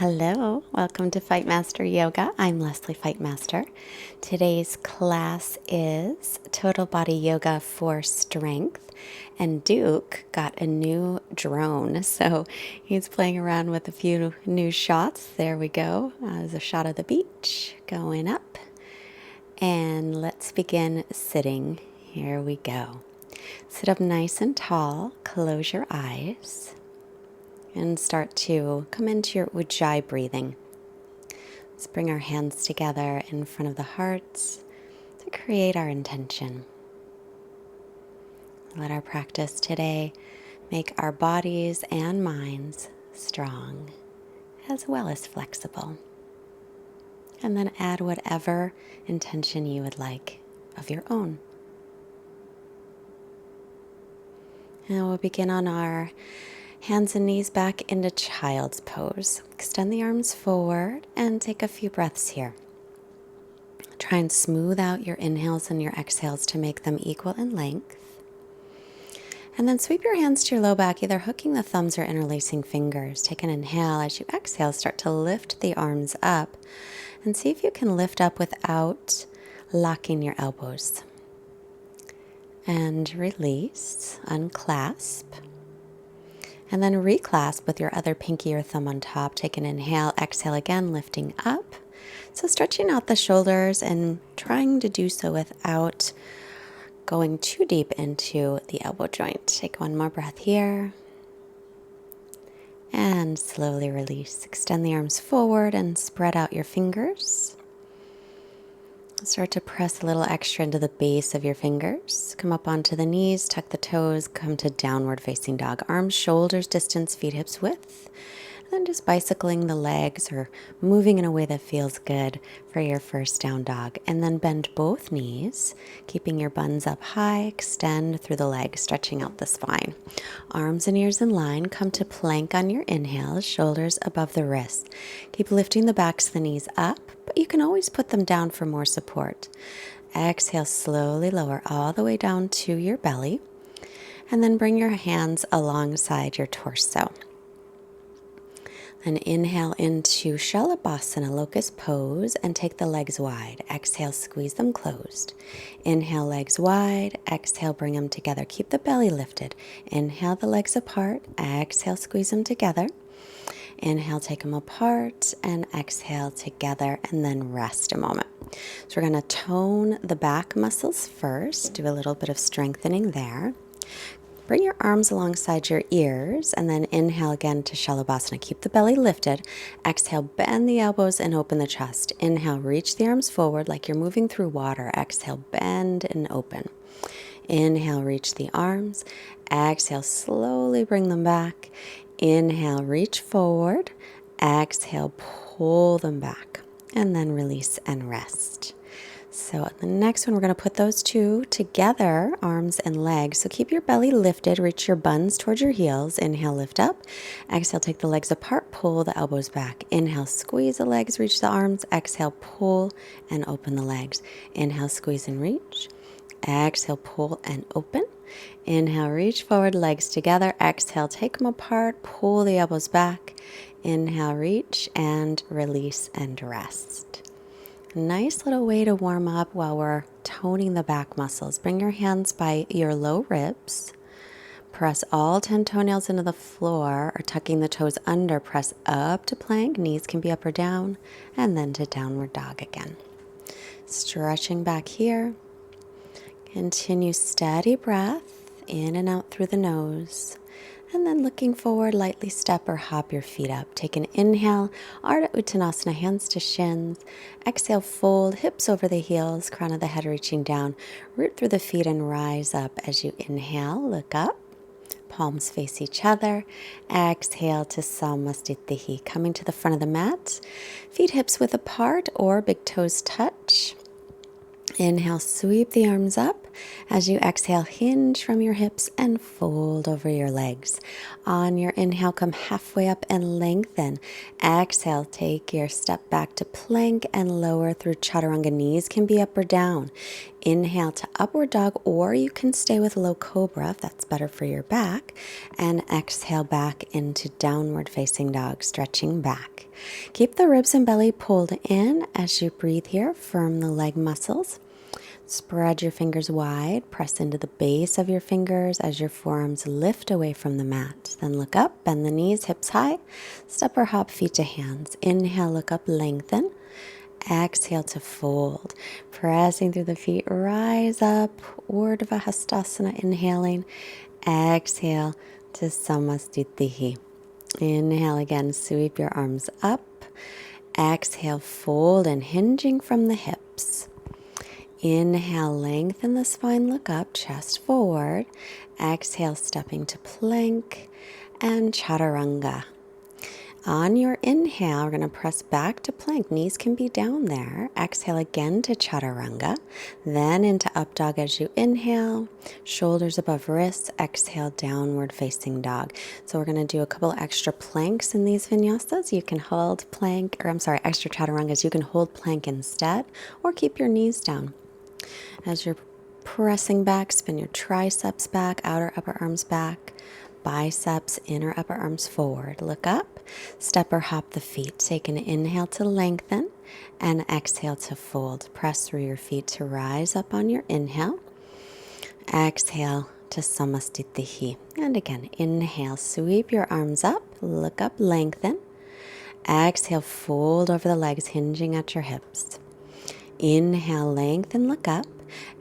Hello, welcome to Fightmaster Yoga. I'm Leslie Fightmaster. Today's class is Total Body Yoga for Strength, and Duke got a new drone, so he's playing around with a few new shots. There we go. There's a shot of the beach going up, and let's begin sitting. Here we go. Sit up nice and tall, close your eyes, and start to come into your Ujjayi breathing. Let's bring our hands together in front of the heart to create our intention. Let our practice today make our bodies and minds strong as well as flexible. And then add whatever intention you would like of your own. And we'll begin on our hands and knees back into child's pose. Extend the arms forward and take a few breaths here. Try and smooth out your inhales and your exhales to make them equal in length. And then sweep your hands to your low back, either hooking the thumbs or interlacing fingers. Take an inhale. As you exhale, start to lift the arms up and see if you can lift up without locking your elbows. And release, unclasp. And then reclasp with your other pinky or thumb on top. Take an inhale, exhale again, lifting up. So stretching out the shoulders and trying to do so without going too deep into the elbow joint. Take one more breath here. And slowly release. Extend the arms forward and spread out your fingers. Start to press a little extra into the base of your fingers. Come up onto the knees, tuck the toes, come to downward facing dog. Arms, shoulders, distance, feet, hips, width. And then just bicycling the legs or moving in a way that feels good for your first down dog. And then bend both knees, keeping your buns up high, extend through the legs, stretching out the spine. Arms and ears in line, come to plank on your inhale, shoulders above the wrist. Keep lifting the backs of the knees up, but you can always put them down for more support. Exhale, slowly lower all the way down to your belly, and then bring your hands alongside your torso. Then inhale into Shalabhasana, locust pose, and take the legs wide. Exhale, squeeze them closed. Inhale, legs wide. Exhale, bring them together. Keep the belly lifted. Inhale, the legs apart. Exhale, squeeze them together. Inhale, take them apart, and exhale together, and then rest a moment. So we're going to tone the back muscles first. Do a little bit of strengthening there. Bring your arms alongside your ears and then inhale again to Shalabhasana. Keep the belly lifted. Exhale, bend the elbows and open the chest. Inhale, reach the arms forward like you're moving through water. Exhale, bend and open. Inhale, reach the arms. Exhale, slowly bring them back. Inhale, reach forward. Exhale, pull them back. And then release and rest. So the next one, we're going to put those two together, arms and legs. So keep your belly lifted, reach your buns towards your heels. Inhale, lift up. Exhale, take the legs apart, pull the elbows back. Inhale, squeeze the legs, reach the arms. Exhale, pull and open the legs. Inhale, squeeze and reach. Exhale, pull and open. Inhale, reach forward, legs together. Exhale, take them apart, pull the elbows back. Inhale, reach and release and rest. Nice little way to warm up while we're toning the back muscles. Bring your hands by your low ribs. Press all 10 toenails into the floor or tucking the toes under. Press up to plank. Knees can be up or down. And then to downward dog again. Stretching back here. Continue steady breath in and out through the nose. And then looking forward, lightly step or hop your feet up. Take an inhale, Ardha Uttanasana, hands to shins. Exhale, fold, hips over the heels, crown of the head reaching down. Root through the feet and rise up as you inhale. Look up, palms face each other. Exhale to Samasthitihi, coming to the front of the mat. Feet hips width apart or big toes touch. Inhale, sweep the arms up. As you exhale, hinge from your hips and fold over your legs. On your inhale, come halfway up and lengthen. Exhale, take your step back to plank and lower through chaturanga. Knees can be up or down. Inhale to upward dog, or you can stay with low cobra if that's better for your back. And exhale back into downward facing dog, stretching back. Keep the ribs and belly pulled in as you breathe here. Firm the leg muscles. Spread your fingers wide. Press into the base of your fingers as your forearms lift away from the mat. Then look up, bend the knees, hips high. Step or hop feet to hands. Inhale, look up, lengthen. Exhale to fold. Pressing through the feet, rise up. Urdhva Hastasana, inhaling. Exhale to Samastitihi. Inhale again, sweep your arms up. Exhale, fold and hinging from the hips. Inhale, lengthen the spine, look up, chest forward. Exhale, stepping to plank and chaturanga. On your inhale, we're going to press back to plank. Knees can be down there. Exhale again to chaturanga. Then into up dog as you inhale. Shoulders above wrists. Exhale, downward facing dog. So we're going to do a couple extra planks in these vinyasas. You can hold plank, extra chaturangas. You can hold plank instead or keep your knees down. As you're pressing back, spin your triceps back, outer upper arms back, biceps, inner upper arms forward. Look up, step or hop the feet. Take an inhale to lengthen and exhale to fold. Press through your feet to rise up on your inhale. Exhale to Samastitihi. And again, inhale, sweep your arms up, look up, lengthen. Exhale, fold over the legs, hinging at your hips. Inhale, lengthen, look up.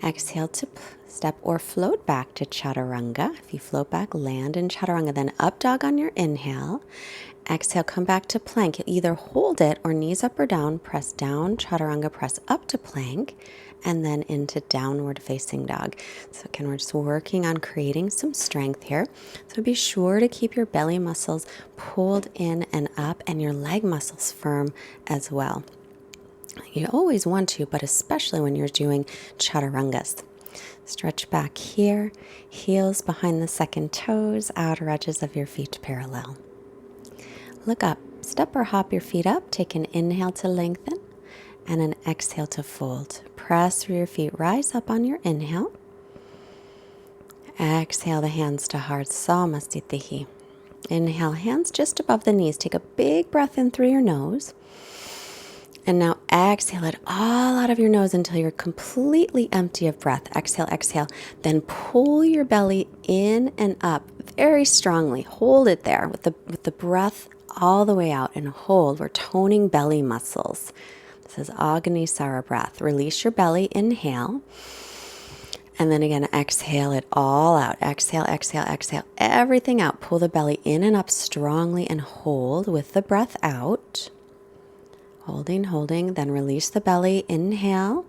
Exhale to step or float back to chaturanga. If you float back, land in chaturanga. Then up dog on your inhale. Exhale, come back to plank. Either hold it or knees up or down. Press down, chaturanga, press up to plank. And then into downward facing dog. So again, we're just working on creating some strength here. So be sure to keep your belly muscles pulled in and up and your leg muscles firm as well. You always want to, but especially when you're doing chaturangas. Stretch back here, heels behind the second toes, outer edges of your feet parallel. Look up, step or hop your feet up, take an inhale to lengthen and an exhale to fold. Press through your feet, rise up on your inhale. Exhale the hands to heart, Samastitihi. Inhale, hands just above the knees. Take a big breath in through your nose. And now exhale it all out of your nose until you're completely empty of breath. Exhale, exhale. Then pull your belly in and up very strongly. Hold it there with the breath all the way out and hold. We're toning belly muscles. This is Agnisara breath. Release your belly, inhale. And then again, exhale it all out. Exhale, exhale, exhale. Everything out. Pull the belly in and up strongly and hold with the breath out. Holding, holding, then release the belly, inhale.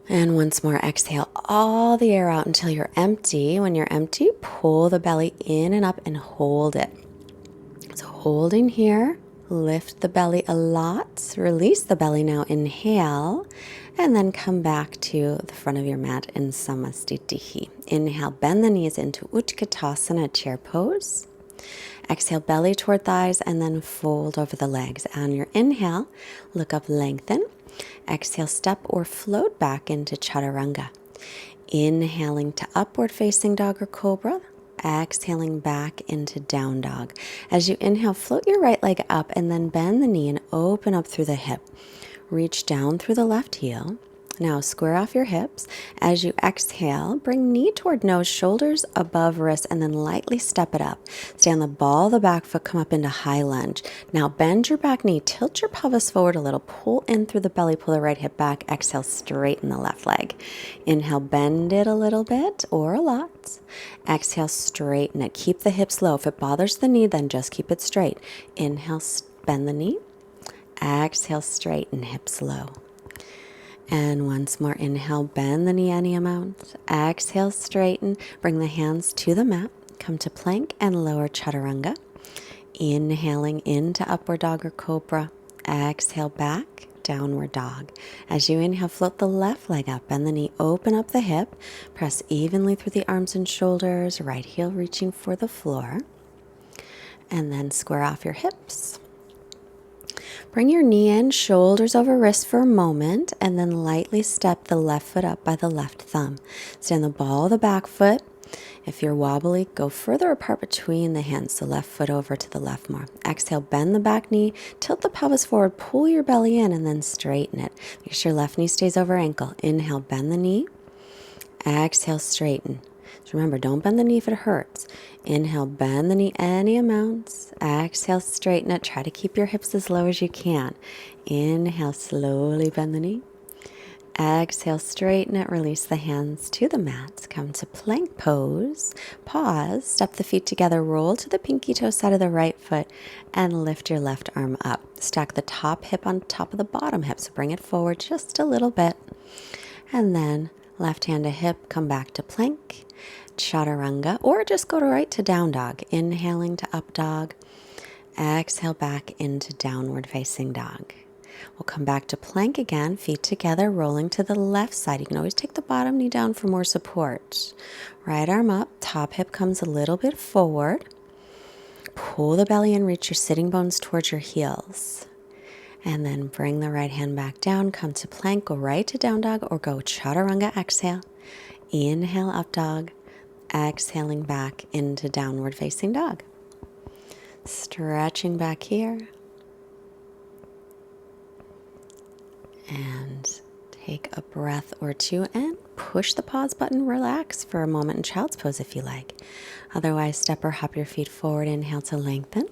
And once more, exhale all the air out until you're empty. When you're empty, pull the belly in and up and hold it. So holding here, lift the belly a lot, release the belly now, inhale, and then come back to the front of your mat in Samastitihi. Inhale, bend the knees into Utkatasana, chair pose. Exhale, belly toward thighs, and then fold over the legs. On your inhale, look up, lengthen. Exhale, step or float back into chaturanga. Inhaling to upward facing dog or cobra. Exhaling back into down dog. As you inhale, float your right leg up and then bend the knee and open up through the hip. Reach down through the left heel. Now square off your hips. As you exhale, bring knee toward nose, shoulders above wrist, and then lightly step it up. Stay on the ball of the back foot, come up into high lunge. Now bend your back knee, tilt your pelvis forward a little, pull in through the belly, pull the right hip back, exhale, straighten the left leg. Inhale, bend it a little bit or a lot. Exhale, straighten it. Keep the hips low. If it bothers the knee, then just keep it straight. Inhale, bend the knee. Exhale, straighten, hips low. And once more, inhale, bend the knee any amount. Exhale, straighten. Bring the hands to the mat. Come to plank and lower chaturanga. Inhaling into upward dog or cobra. Exhale back. downward dog. As you inhale, float the left leg up, bend the knee, open up the hip, press evenly through the arms and shoulders, right heel reaching for the floor, and then square off your hips. Bring your knee in, shoulders over wrist for a moment, and then lightly step the left foot up by the left thumb. Stand the ball of the back foot. If you're wobbly, go further apart between the hands, the left foot over to the left more. Exhale, bend the back knee, tilt the pelvis forward, pull your belly in, and then straighten it. Make sure left knee stays over ankle. Inhale, bend the knee. Exhale, straighten. So remember, don't bend the knee if it hurts. Inhale, bend the knee any amounts. Exhale, straighten it. Try to keep your hips as low as you can. Inhale, slowly bend the knee. Exhale, straighten it. Release the hands to the mat. Come to plank pose. Pause. Step the feet together. Roll to the pinky toe side of the right foot and lift your left arm up. Stack the top hip on top of the bottom hip. So bring it forward just a little bit. And then left hand to hip. Come back to plank. Chaturanga, or just go to right to down dog. Inhaling to up dog. Exhale back into downward facing dog. We'll come back to plank again, feet together, rolling to the left side. You can always take the bottom knee down for more support. Right arm up, top hip comes a little bit forward. Pull the belly in, reach your sitting bones towards your heels. And then bring the right hand back down, come to plank, go right to down dog, or go chaturanga, exhale. Inhale, up dog. Exhaling back into downward facing dog. Stretching back here. And take a breath or two and push the pause button. Relax for a moment in child's pose if you like. Otherwise, step or hop your feet forward. Inhale to lengthen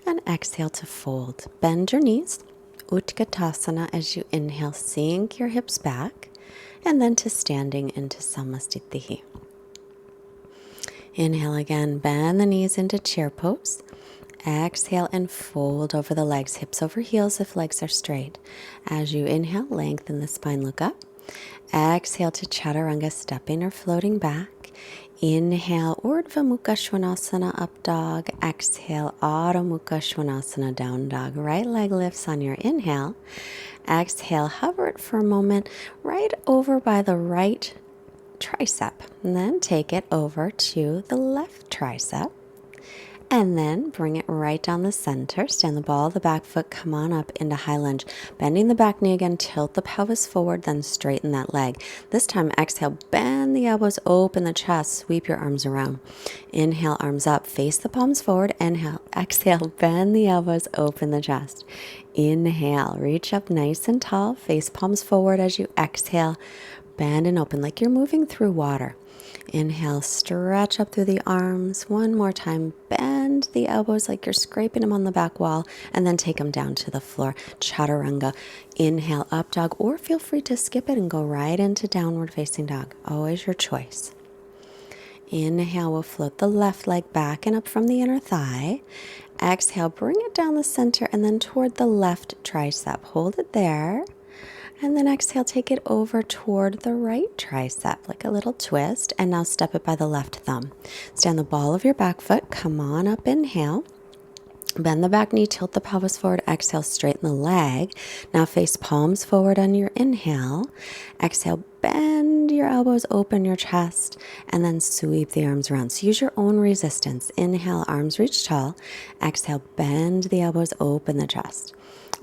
and exhale to fold. Bend your knees. Utkatasana as you inhale, sink your hips back, and then to standing into Samastitihi. Inhale again, bend the knees into chair pose. Exhale and fold over the legs, hips over heels if legs are straight. As you inhale, lengthen the spine, look up. Exhale to chaturanga, stepping or floating back. Inhale, Urdhva Mukha Svanasana, up dog. Exhale, Adho Mukha Svanasana, down dog. Right leg lifts on your inhale. Exhale, hover it for a moment right over by the right tricep. And then take it over to the left tricep. And then bring it right down the center. Stand the ball of the back foot, come on up into high lunge. Bending the back knee again, tilt the pelvis forward, then straighten that leg. This time, exhale, bend the elbows, open the chest, sweep your arms around. Inhale, arms up, face the palms forward. Inhale, exhale, bend the elbows, open the chest. Inhale, reach up nice and tall, face palms forward as you exhale. Bend and open like you're moving through water. Inhale, stretch up through the arms. One more time, bend the elbows like you're scraping them on the back wall, and then take them down to the floor. Chaturanga. Inhale, up dog, or feel free to skip it and go right into downward facing dog. Always your choice. Inhale, we'll float the left leg back and up from the inner thigh. Exhale, bring it down the center and then toward the left tricep. Hold it there. And then exhale, take it over toward the right tricep, like a little twist. And now step it by the left thumb. Stand the ball of your back foot. Come on up, inhale. Bend the back knee, tilt the pelvis forward. Exhale, straighten the leg. Now face palms forward on your inhale. Exhale, bend your elbows, open your chest, and then sweep the arms around. So use your own resistance. Inhale, arms reach tall. Exhale, bend the elbows, open the chest.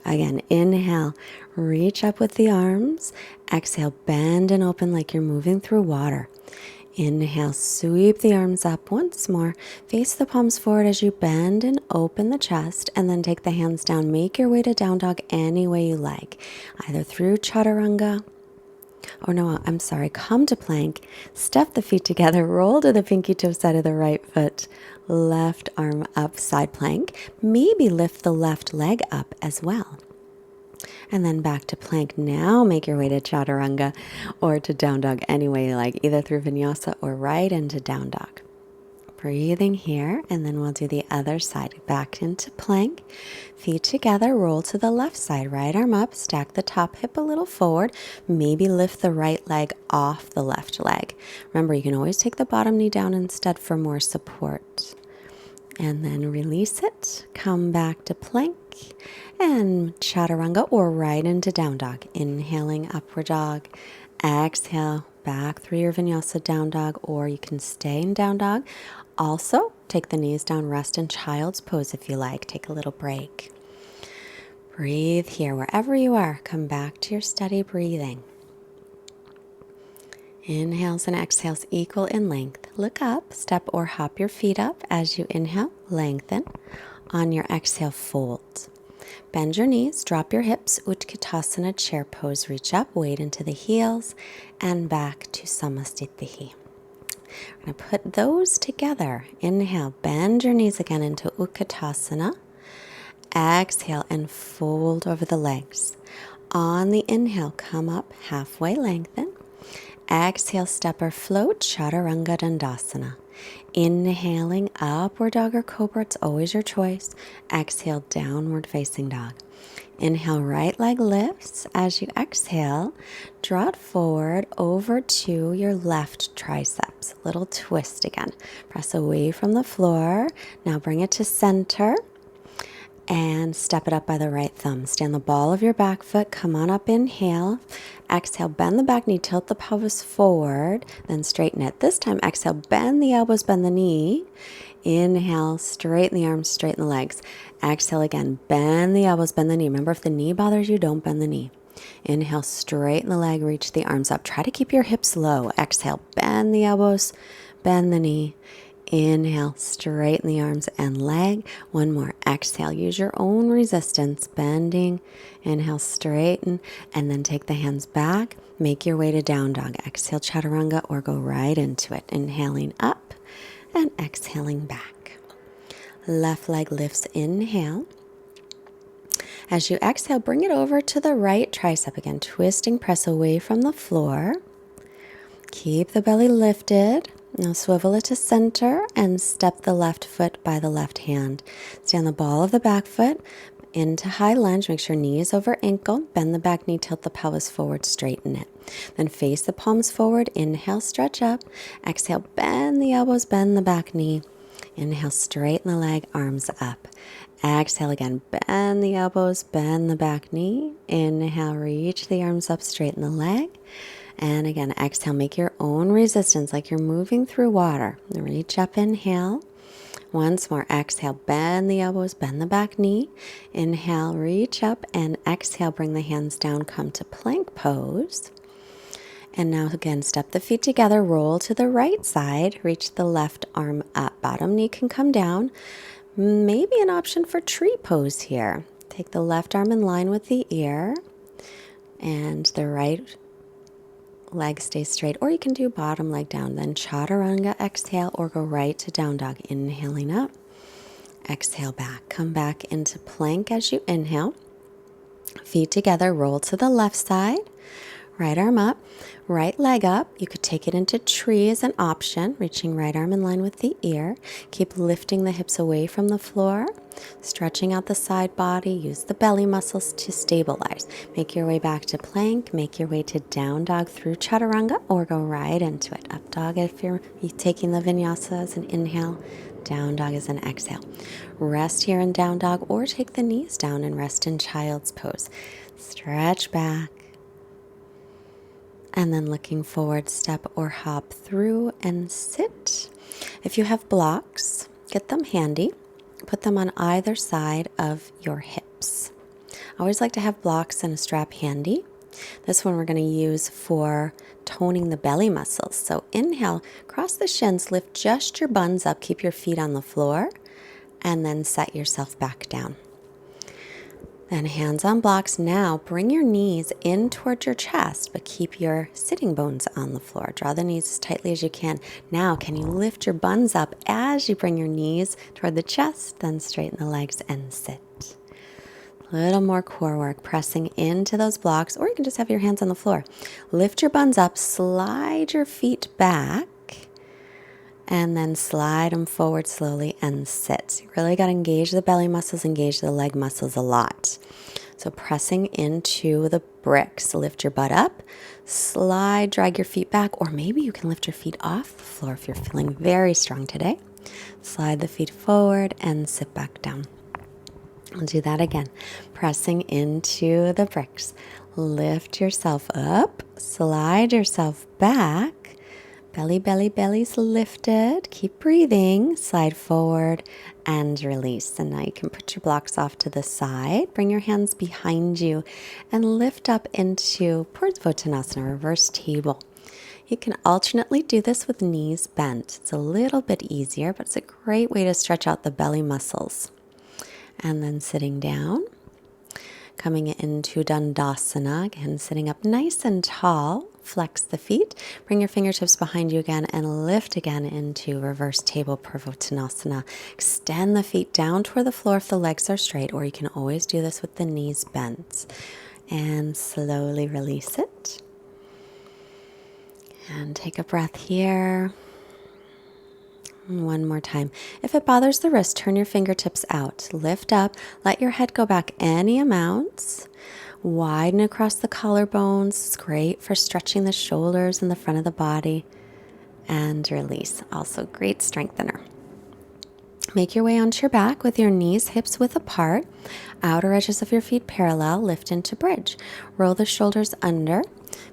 Again, inhale, reach up with the arms. Exhale, bend and open like you're moving through water. Inhale, sweep the arms up once more. Face the palms forward as you bend and open the chest, and then take the hands down. Make your way to down dog any way you like, either through chaturanga. Come to plank. Step the feet together, roll to the pinky toe side of the right foot. Left arm up, side plank. Maybe lift the left leg up as well. And then back to plank. Now make your way to chaturanga or to down dog any way you like, either through vinyasa or right into down dog. Breathing here, and then we'll do the other side. Back into plank. Feet together, roll to the left side. Right arm up, stack the top hip a little forward. Maybe lift the right leg off the left leg. Remember, you can always take the bottom knee down instead for more support. And then release it. Come back to plank. And chaturanga or right into down dog. Inhaling upward dog. Exhale back through your vinyasa down dog, or you can stay in down dog. Also, take the knees down, rest in child's pose if you like. Take a little break. Breathe here wherever you are. Come back to your steady breathing. Inhales and exhales equal in length. Look up, step or hop your feet up as you inhale, lengthen. On your exhale, fold. Bend your knees, drop your hips, Utkatasana chair pose, reach up, weight into the heels, and back to Samastitihi. We're going to put those together. Inhale, bend your knees again into Utkatasana. Exhale and fold over the legs. On the inhale, come up, halfway lengthen. Exhale, step or float, Chaturanga Dandasana. Inhaling, upward dog or cobra, it's always your choice. Exhale, downward facing dog. Inhale, right leg lifts. As you exhale, draw it forward over to your left triceps. Little twist again. Press away from the floor. Now bring it to center. And step it up by the right thumb. Stand the ball of your back foot. Come on up, inhale. Exhale, bend the back knee, tilt the pelvis forward, then straighten it. This time, exhale, bend the elbows, bend the knee. Inhale, straighten the arms, straighten the legs. Exhale again, bend the elbows, bend the knee. Remember, if the knee bothers you, don't bend the knee. Inhale, straighten the leg, reach the arms up. Try to keep your hips low. Exhale, bend the elbows, bend the knee. Inhale, straighten the arms and leg. One more. Exhale, use your own resistance, bending. Inhale, straighten, and then take the hands back. Make your way to down dog. Exhale, chaturanga, or go right into it. Inhaling up and exhaling back. Left leg lifts, inhale. As you exhale, bring it over to the right tricep again. Twisting, press away from the floor. Keep the belly lifted. Now swivel it to center and step the left foot by the left hand. Stand the ball of the back foot into high lunge. Make sure knee is over ankle. Bend the back knee, tilt the pelvis forward, straighten it. Then face the palms forward. Inhale, stretch up. Exhale, bend the elbows, bend the back knee. Inhale, straighten the leg, arms up. Exhale again, bend the elbows, bend the back knee. Inhale, reach the arms up, straighten the leg. And again, exhale, make your own resistance like you're moving through water. Reach up, inhale. Once more, exhale, bend the elbows, bend the back knee. Inhale, reach up, and exhale, bring the hands down, come to plank pose. And now again, step the feet together, roll to the right side, reach the left arm up. Bottom knee can come down. Maybe an option for tree pose here. Take the left arm in line with the ear, and the right leg stays straight, or you can do bottom leg down. Then chaturanga, exhale, or go right to down dog. Inhaling up, exhale back. Come back into plank as you inhale. Feet together, roll to the left side. Right arm up, right leg up. You could take it into tree as an option, reaching right arm in line with the ear. Keep lifting the hips away from the floor, stretching out the side body. Use the belly muscles to stabilize. Make your way back to plank. Make your way to down dog through chaturanga, or go right into it. Up dog if you're taking the vinyasa as an inhale. Down dog is an exhale. Rest here in down dog, or take the knees down and rest in child's pose. Stretch back. And then looking forward, step or hop through and sit. If you have blocks, get them handy. Put them on either side of your hips. I always like to have blocks and a strap handy. This one we're going to use for toning the belly muscles. So inhale, cross the shins, lift just your buns up, keep your feet on the floor, and then set yourself back down. Then hands on blocks. Now bring your knees in towards your chest, but keep your sitting bones on the floor. Draw the knees as tightly as you can. Now, can you lift your buns up as you bring your knees toward the chest, then straighten the legs and sit. A little more core work, pressing into those blocks, or you can just have your hands on the floor. Lift your buns up, slide your feet back, and then slide them forward slowly and sit. You really got to engage the belly muscles, engage the leg muscles a lot. So pressing into the bricks. Lift your butt up, slide, drag your feet back, or maybe you can lift your feet off the floor if you're feeling very strong today. Slide the feet forward and sit back down. I'll do that again. Pressing into the bricks. Lift yourself up. Slide yourself back. Belly, belly, belly's lifted. Keep breathing. Slide forward and release. And now you can put your blocks off to the side. Bring your hands behind you and lift up into Purvottanasana, reverse table. You can alternately do this with knees bent. It's a little bit easier, but it's a great way to stretch out the belly muscles. And then sitting down, coming into Dandasana, again sitting up nice and tall. Flex the feet, bring your fingertips behind you again and lift again into reverse table Purvottanasana. Extend the feet down toward the floor if the legs are straight, or you can always do this with the knees bent. And slowly release it. And take a breath here. And one more time. If it bothers the wrist, turn your fingertips out. Lift up. Let your head go back any amounts. Widen across the collarbones. It's great for stretching the shoulders and the front of the body. And release. Also great strengthener. Make your way onto your back with your knees, hips width apart. Outer edges of your feet parallel. Lift into bridge. Roll the shoulders under.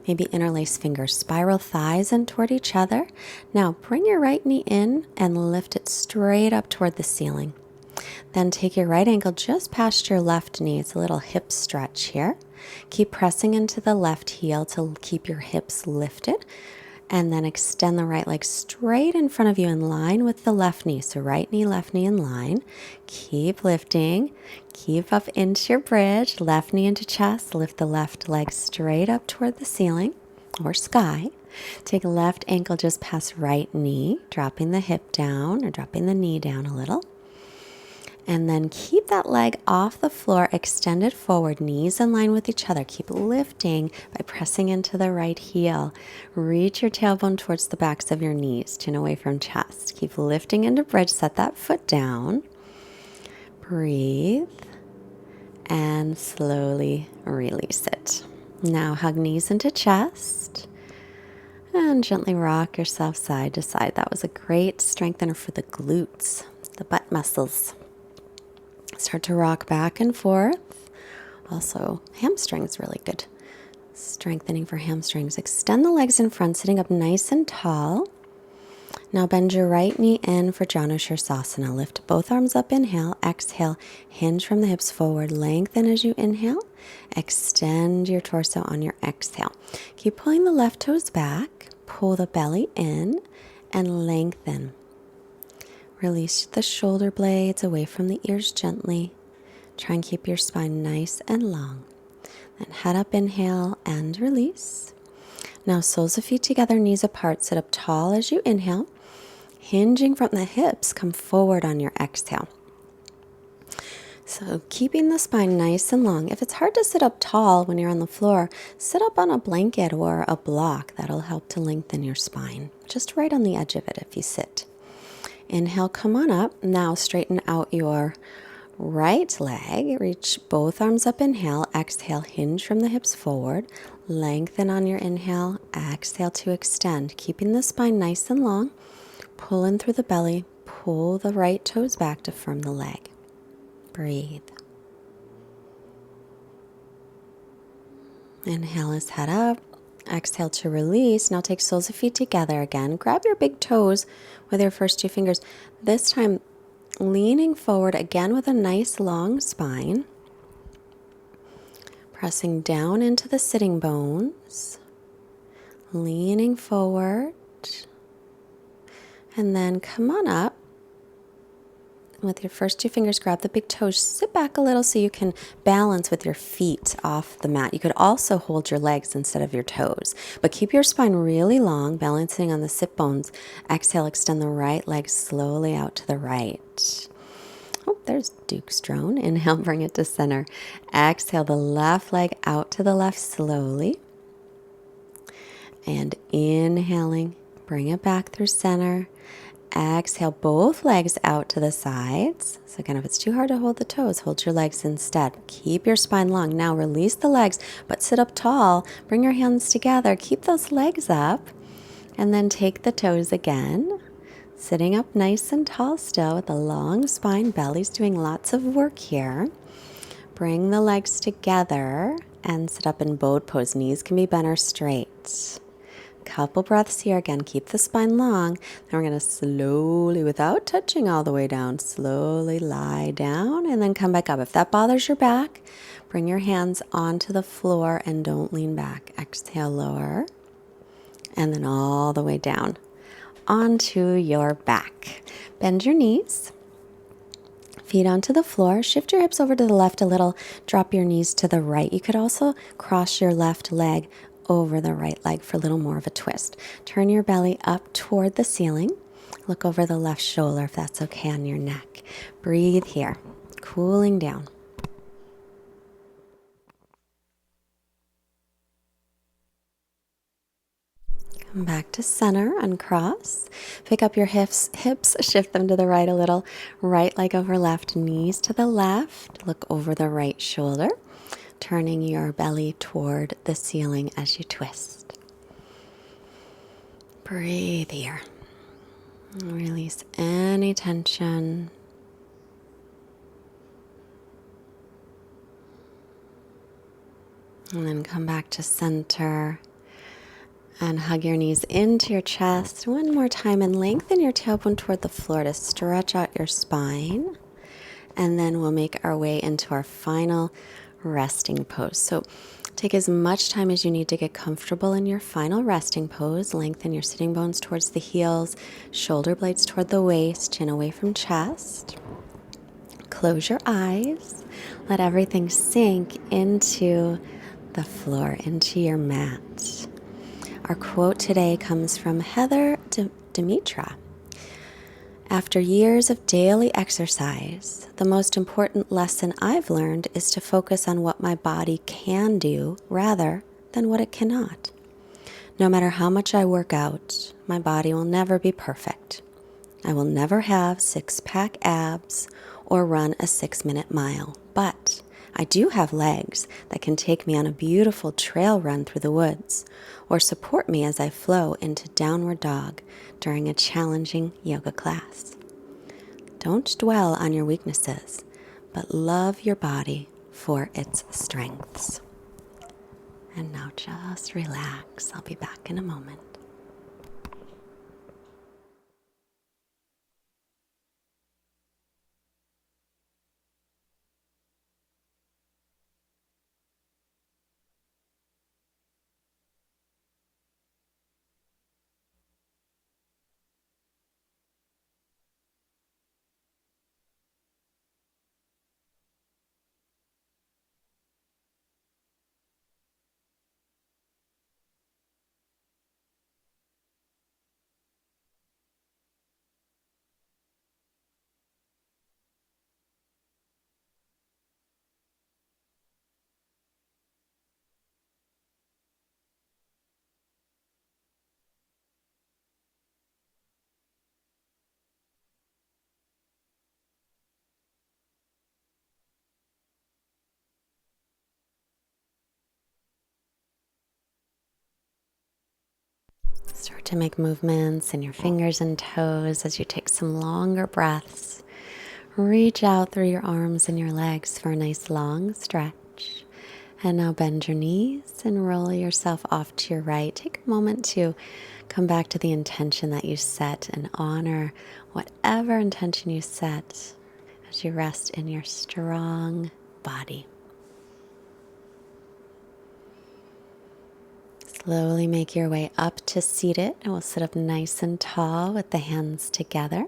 Maybe interlace fingers. Spiral thighs in toward each other. Now bring your right knee in and lift it straight up toward the ceiling. Then take your right ankle just past your left knee. It's a little hip stretch here. Keep pressing into the left heel to keep your hips lifted. And then extend the right leg straight in front of you in line with the left knee. So right knee, left knee in line. Keep lifting. Keep up into your bridge. Left knee into chest. Lift the left leg straight up toward the ceiling or sky. Take left ankle just past right knee, dropping the hip down or dropping the knee down a little. And then keep that leg off the floor, extended forward, knees in line with each other. Keep lifting by pressing into the right heel. Reach your tailbone towards the backs of your knees, chin away from chest. Keep lifting into bridge, set that foot down. Breathe and slowly release it. Now hug knees into chest and gently rock yourself side to side. That was a great strengthener for the glutes, the butt muscles. Start to rock back and forth. Also, hamstrings really good. Strengthening for hamstrings. Extend the legs in front, sitting up nice and tall. Now bend your right knee in for Janu Shirsasana. Lift both arms up, inhale, exhale, hinge from the hips forward, lengthen as you inhale, extend your torso on your exhale. Keep pulling the left toes back, pull the belly in, and lengthen. Release the shoulder blades away from the ears gently. Try and keep your spine nice and long. Then head up, inhale, and release. Now soles of feet together, knees apart. Sit up tall as you inhale. Hinging from the hips, come forward on your exhale. So keeping the spine nice and long. If it's hard to sit up tall when you're on the floor, sit up on a blanket or a block. That'll help to lengthen your spine. Just right on the edge of it if you sit. Inhale, come on up. Now straighten out your right leg. Reach both arms up, inhale. Exhale, hinge from the hips forward. Lengthen on your inhale. Exhale to extend. Keeping the spine nice and long. Pull in through the belly. Pull the right toes back to firm the leg. Breathe. Inhale as head up. Exhale to release. Now take soles of feet together again. Grab your big toes with your first two fingers. This time leaning forward again with a nice long spine. Pressing down into the sitting bones. Leaning forward. And then come on up. With your first two fingers, grab the big toes. Sit back a little so you can balance with your feet off the mat. You could also hold your legs instead of your toes. But keep your spine really long, balancing on the sit bones. Exhale, extend the right leg slowly out to the right. Oh, there's Duke's drone. Inhale, bring it to center. Exhale, the left leg out to the left slowly. And inhaling, bring it back through center. Exhale, both legs out to the sides. So again, if it's too hard to hold the toes, hold your legs instead. Keep your spine long. Now release the legs, but sit up tall. Bring your hands together. Keep those legs up. And then take the toes again. Sitting up nice and tall still with a long spine. Belly's doing lots of work here. Bring the legs together and sit up in boat pose. Knees can be bent or straight. Couple breaths here. Again, keep the spine long. Then we're going to slowly, without touching all the way down, slowly lie down and then come back up. If that bothers your back, bring your hands onto the floor and don't lean back. Exhale, lower, and then all the way down onto your back. Bend your knees. Feet onto the floor. Shift your hips over to the left a little. Drop your knees to the right. You could also cross your left leg over the right leg for a little more of a twist. Turn your belly up toward the ceiling. Look over the left shoulder if that's okay on your neck. Breathe here, cooling down. Come back to center, uncross. Pick up your hips, shift them to the right a little. Right leg over left, knees to the left. Look over the right shoulder, turning your belly toward the ceiling as you twist. Breathe here. Release any tension. And then come back to center and hug your knees into your chest. One more time and lengthen your tailbone toward the floor to stretch out your spine. And then we'll make our way into our final resting pose. So take as much time as you need to get comfortable in your final resting pose. Lengthen your sitting bones towards the heels, shoulder blades toward the waist, chin away from chest. Close your eyes. Let everything sink into the floor, into your mat. Our quote today comes from Heather Demetra. After years of daily exercise, the most important lesson I've learned is to focus on what my body can do rather than what it cannot. No matter how much I work out, my body will never be perfect. I will never have six-pack abs or run a 6-minute mile, but I do have legs that can take me on a beautiful trail run through the woods or support me as I flow into downward dog during a challenging yoga class. Don't dwell on your weaknesses, but love your body for its strengths. And now just relax. I'll be back in a moment. Start to make movements in your fingers and toes as you take some longer breaths. Reach out through your arms and your legs for a nice long stretch. And now bend your knees and roll yourself off to your right. Take a moment to come back to the intention that you set and honor whatever intention you set as you rest in your strong body. Slowly make your way up to seated, and we'll sit up nice and tall with the hands together.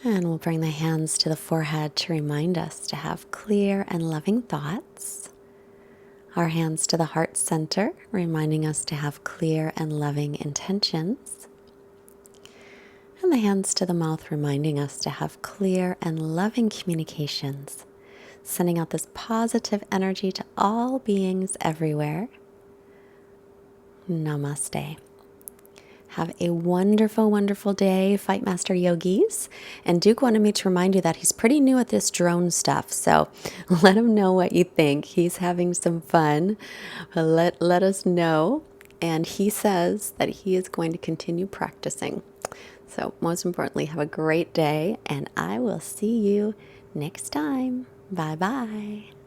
And we'll bring the hands to the forehead to remind us to have clear and loving thoughts. Our hands to the heart center, reminding us to have clear and loving intentions. And the hands to the mouth, reminding us to have clear and loving communications. Sending out this positive energy to all beings everywhere. Namaste. Have a wonderful, wonderful day, Fightmaster Yogis. And Duke wanted me to remind you that he's pretty new at this drone stuff, so let him know what you think. He's having some fun. Let us know. And he says that he is going to continue practicing. So most importantly, have a great day, and I will see you next time. Bye bye.